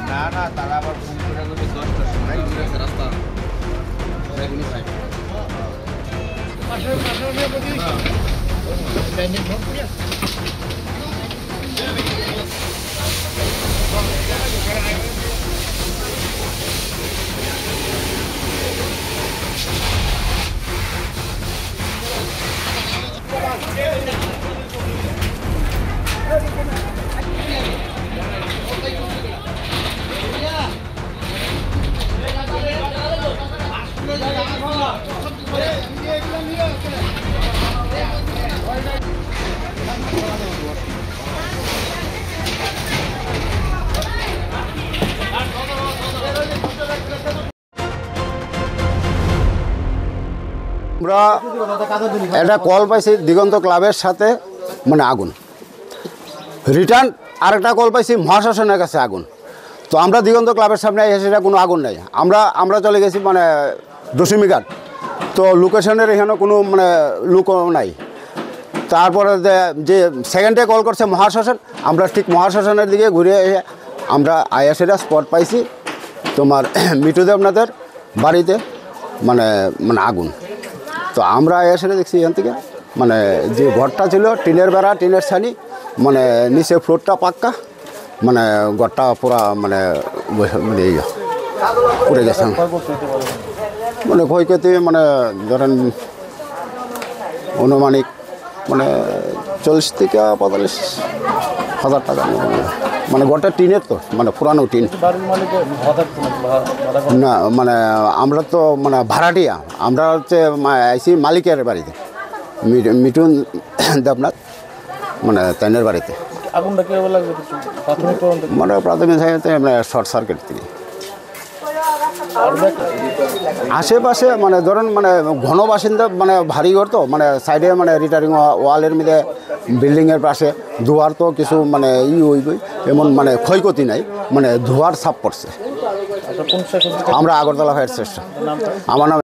না না তারা আবার ফোন করে যদি 10টার সময় রাস্তা বেগুনি সাইড আমরা একটা কল পাইছি দিগন্ত ক্লাবের সাথে মানে আগুন রিটার্ন আরেকটা কল পাইছি মহাশাসনের কাছে আগুন। তো আমরা দিগন্ত ক্লাবের সামনে এসে সেটা কোনো আগুন নাই, আমরা চলে গেছি মানে দশমীঘাট। তো লোকেশনের এখানে কোনো মানে লোক নাই। তারপরে যে সেকেন্ডে কল করছে মহাশাসন, আমরা ঠিক মহাশাসনের দিকে ঘুরে এসে আমরা আইএসএটা স্পট পাইছি তোমার মিঠু দেবনাথের বাড়িতে মানে মানে আগুন। তো আমরা এসে দেখছি এখান থেকে মানে যে ঘরটা ছিল টিনের বেড়া, টিনের ছানি, মানে নিচে ফ্লোরটা পাক্কা, মানে ঘরটা পুরা মানে পুড়ে গেছে। মানে ক্ষয়ক্ষতি মানে ধরেন অনুমানিক মানে 40 থেকে 45,000 টাকা। মানে ঘরটা টিনের, তো মানে পুরানো টিন না, মানে আমরা তো মানে ভাড়াটিয়া, আমরা হচ্ছে আইসি মালিকের বাড়িতে, মিঠুন দেবনাথ মানে তাইনের বাড়িতে। মানে প্রাথমিক শর্ট সার্কিট থেকে আশেপাশে মানে ধরুন মানে ঘন বাসিন্দা, মানে ভারী ঘর তো, মানে সাইডে মানে রিটারিং ওয়ালের মধ্যে বিল্ডিংয়ের পাশে ধোয়ার তো কিছু মানে হইবই, এমন মানে ক্ষয়ক্ষতি নাই, মানে ধোয়ার ছাপ পড়ছে। আমরা আগরতলা ফায়ার স্টেশন। আমার নাম